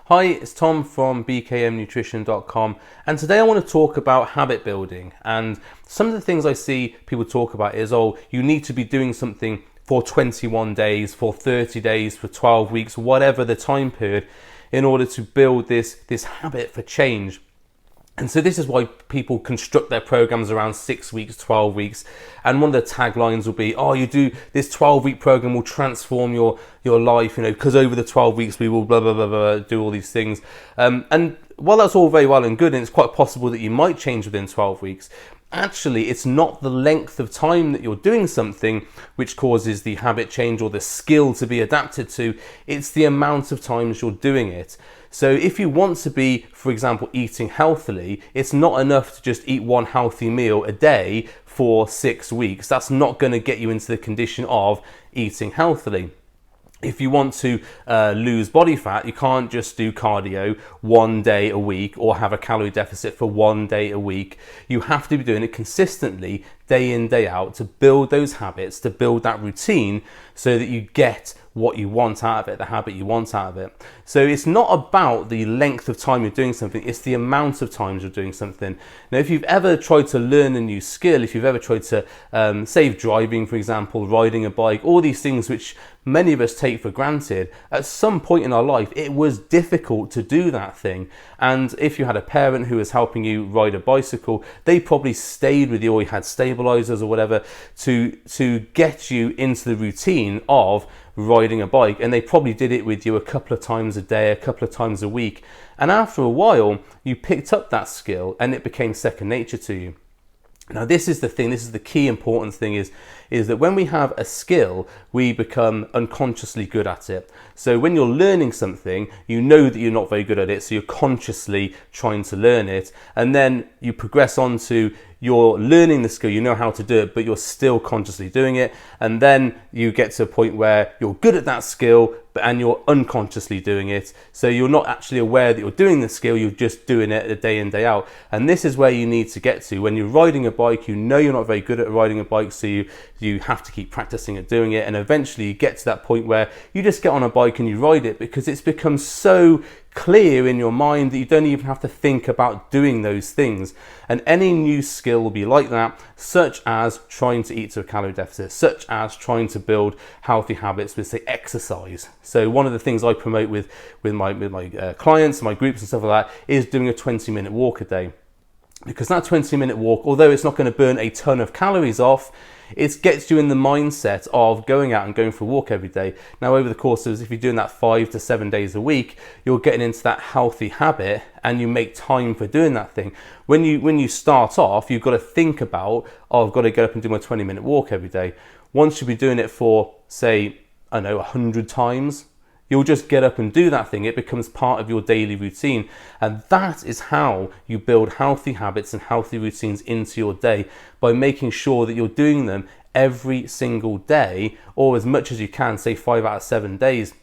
Hi, it's Tom from bkmnutrition.com, and today I want to talk about habit building. And some of the things I see people talk about is, you need to be doing something for 21 days, for 30 days, for 12 weeks, whatever the time period, in order to build this habit for change. And so this is why people construct their programs around 6 weeks, 12 weeks. And one of the taglines will be, you do this 12-week program will transform your life, because over the 12 weeks we will blah, blah, blah, blah, do all these things. And while that's all very well and good, and it's quite possible that you might change within 12 weeks, actually it's not the length of time that you're doing something which causes the habit change or the skill to be adapted to. It's the amount of times you're doing it. So if you want to be, for example, eating healthily, it's not enough to just eat one healthy meal a day for 6 weeks. That's not going to get you into the condition of eating healthily. If you want to lose body fat, you can't just do cardio 1 day a week or have a calorie deficit for 1 day a week. You have to be doing it consistently, day in, day out, to build those habits, to build that routine so that you get what you want out of it, the habit you want out of it. So it's not about the length of time you're doing something, it's the amount of times you're doing something. Now, if you've ever tried to learn a new skill, if you've ever tried to, say driving, for example, riding a bike, all these things which many of us take for granted, at some point in our life, it was difficult to do that thing. And if you had a parent who was helping you ride a bicycle, they probably stayed with you, or you had stabilizers or whatever to get you into the routine of riding a bike, and they probably did it with you a couple of times a day, a couple of times a week, and after a while you picked up that skill and it became second nature to you. Now, this is the thing, this is the key important thing, is that when we have a skill, we become unconsciously good at it. So when you're learning something, you know that you're not very good at it, so you're consciously trying to learn it, and then you progress on to you're learning the skill, you know how to do it, but you're still consciously doing it, and then you get to a point where you're good at that skill, and you're unconsciously doing it. So you're not actually aware that you're doing the skill, you're just doing it day in, day out. And this is where you need to get to. When you're riding a bike, you know you're not very good at riding a bike, so you have to keep practicing at doing it, and eventually you get to that point where you just get on a bike and you ride it, because it's become so clear in your mind that you don't even have to think about doing those things. And any new skill will be like that, such as trying to eat to a calorie deficit, such as trying to build healthy habits with, say, exercise. So one of the things I promote with my clients, my groups and stuff like that, is doing a 20-minute walk a day. Because that 20-minute walk, although it's not going to burn a ton of calories off, it gets you in the mindset of going out and going for a walk every day. Now, over the course of, if you're doing that 5 to 7 days a week, you're getting into that healthy habit and you make time for doing that thing. When you start off, you've got to think about, I've got to get up and do my 20-minute walk every day. Once you'll be doing it for, say, 100 times, you'll just get up and do that thing. It becomes part of your daily routine. And that is how you build healthy habits and healthy routines into your day, by making sure that you're doing them every single day, or as much as you can, say 5 out of 7 days.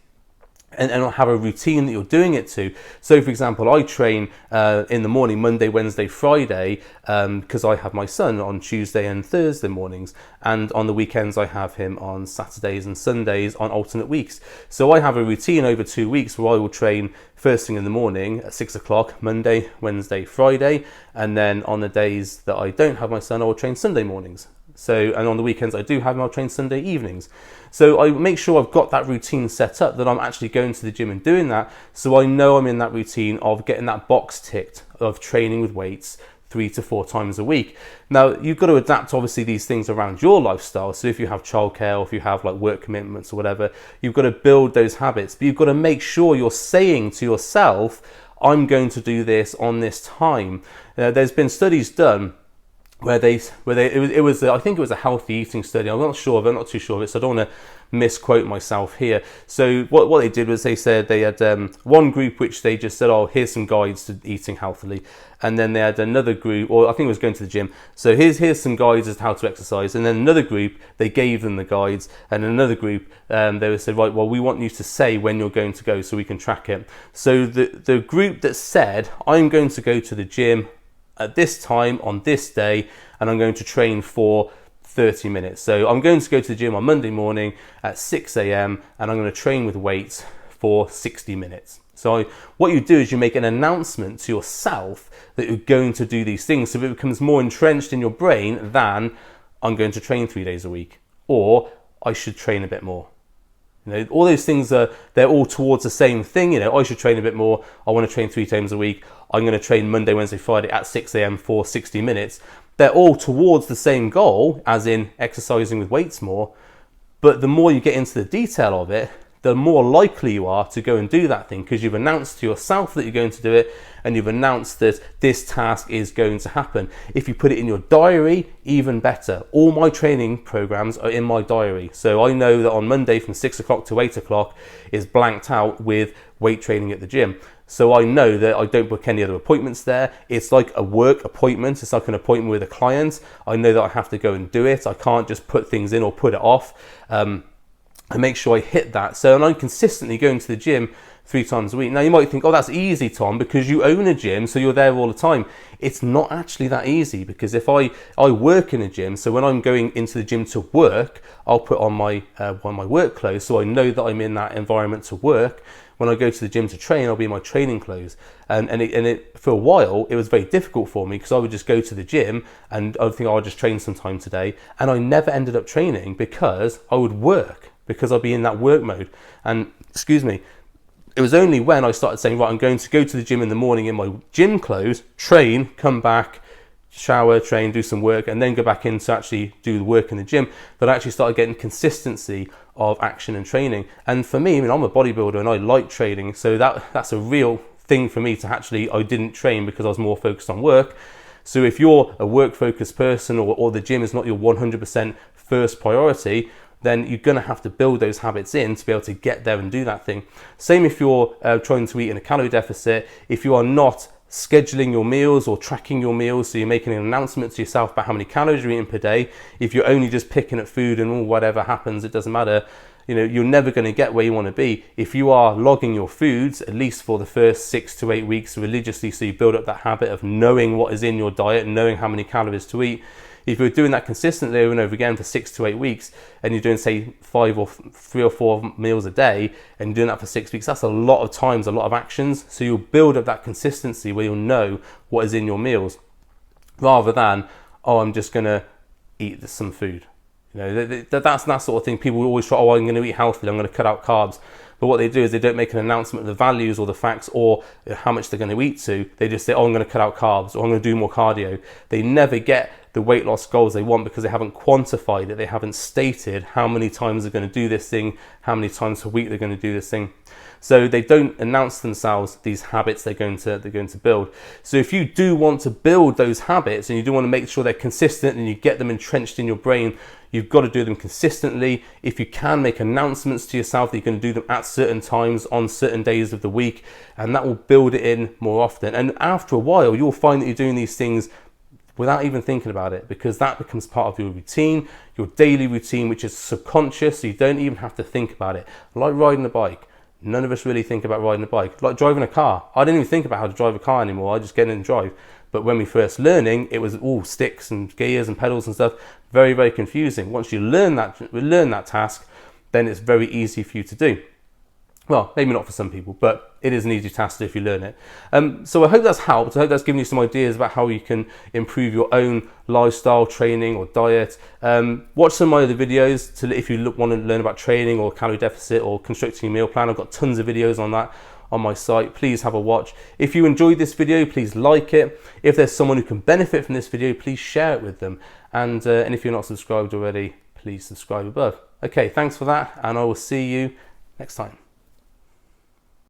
And have a routine that you're doing it to. So, for example, I train in the morning, Monday, Wednesday, Friday, because I have my son on Tuesday and Thursday mornings. And on the weekends, I have him on Saturdays and Sundays on alternate weeks. So I have a routine over 2 weeks where I will train first thing in the morning at 6 o'clock, Monday, Wednesday, Friday. And then on the days that I don't have my son, I will train Sunday mornings. So, and on the weekends I do have him, I'll train Sunday evenings. So I make sure I've got that routine set up, that I'm actually going to the gym and doing that, so I know I'm in that routine of getting that box ticked of training with weights 3 to 4 times a week. Now, you've got to adapt obviously these things around your lifestyle. So if you have childcare, or if you have like work commitments or whatever, you've got to build those habits, but you've got to make sure you're saying to yourself, I'm going to do this on this time. There's been studies done where it was I think it was a healthy eating study. I'm not too sure of it, so I don't want to misquote myself here. So what they did was they said they had one group which they just said, here's some guides to eating healthily, and then they had another group, or I think it was going to the gym, so here's some guides as to how to exercise, and then another group they gave them the guides, and another group they said, right, well, we want you to say when you're going to go so we can track it. So the group that said, I'm going to go to the gym at this time on this day, and I'm going to train for 30 minutes. So I'm going to go to the gym on Monday morning at 6 a.m. and I'm going to train with weights for 60 minutes. So what you do is you make an announcement to yourself that you're going to do these things, so it becomes more entrenched in your brain than I'm going to train 3 days a week, or I should train a bit more. You know, all those things they're all towards the same thing. You know, I should train a bit more. I want to train 3 times a week. I'm going to train Monday, Wednesday, Friday at 6 a.m. for 60 minutes. They're all towards the same goal, as in exercising with weights more. But the more you get into the detail of it, the more likely you are to go and do that thing, because you've announced to yourself that you're going to do it, and you've announced that this task is going to happen. If you put it in your diary, even better. All my training programs are in my diary. So I know that on Monday from 6 o'clock to 8 o'clock is blanked out with weight training at the gym. So I know that I don't book any other appointments there. It's like a work appointment. It's like an appointment with a client. I know that I have to go and do it. I can't just put things in or put it off. I make sure I hit that. So, and I'm consistently going to the gym 3 times a week. Now you might think, oh, that's easy, Tom, because you own a gym, so you're there all the time. It's not actually that easy, because if I work in a gym, so when I'm going into the gym to work, I'll put on my work clothes, so I know that I'm in that environment to work. When I go to the gym to train, I'll be in my training clothes. And it for a while, it was very difficult for me, because I would just go to the gym and I would think, oh, I'll just train some time today. And I never ended up training because I would work, because I'd be in that work mode. And excuse me, it was only when I started saying, right, I'm going to go to the gym in the morning in my gym clothes, train, come back, shower, train, do some work, and then go back in to actually do the work in the gym, that I actually started getting consistency of action and training. And for me, I mean, I'm a bodybuilder and I like training, so that's a real thing for me to actually, I didn't train because I was more focused on work. So if you're a work focused person, or the gym is not your 100% first priority, then you're going to have to build those habits in to be able to get there and do that thing. Same if you're trying to eat in a calorie deficit. If you are not scheduling your meals or tracking your meals, so you're making an announcement to yourself about how many calories you're eating per day, if you're only just picking at food and whatever happens, it doesn't matter, you know, you're never going to get where you want to be. If you are logging your foods, at least for the first 6 to 8 weeks religiously, so you build up that habit of knowing what is in your diet and knowing how many calories to eat. If you're doing that consistently over and over again for 6 to 8 weeks, and you're doing, say, 3 or 4 meals a day, and you're doing that for 6 weeks, that's a lot of times, a lot of actions. So you'll build up that consistency where you'll know what is in your meals, rather than, oh, I'm just going to eat some food. You know, that's that sort of thing. People always try, oh, I'm going to eat healthy, I'm going to cut out carbs. But what they do is they don't make an announcement of the values or the facts or how much they're going to eat to. They just say, oh, I'm going to cut out carbs, or I'm going to do more cardio. They never get the weight loss goals they want, because they haven't quantified it. They haven't stated how many times they're going to do this thing, how many times per week they're going to do this thing. So they don't announce themselves these habits they're going to build. So if you do want to build those habits, and you do want to make sure they're consistent and you get them entrenched in your brain, you've got to do them consistently. If you can, make announcements to yourself that you're going to do them at certain times on certain days of the week, and that will build it in more often. And after a while, you'll find that you're doing these things without even thinking about it, because that becomes part of your routine, your daily routine, which is subconscious, so you don't even have to think about it. Like riding a bike. None of us really think about riding a bike. Like driving a car. I didn't even think about how to drive a car anymore. I just get in and drive. But when we first learning, it was all sticks and gears and pedals and stuff. Very, very confusing. Once you learn that task, then it's very easy for you to do. Well, maybe not for some people, but it is an easy task if you learn it. So I hope that's helped. I hope that's given you some ideas about how you can improve your own lifestyle, training or diet. Watch some of my other videos if you want to learn about training or calorie deficit or constructing a meal plan. I've got tons of videos on that on my site. Please have a watch. If you enjoyed this video, please like it. If there's someone who can benefit from this video, please share it with them. And if you're not subscribed already, please subscribe above. Okay, thanks for that, and I will see you next time.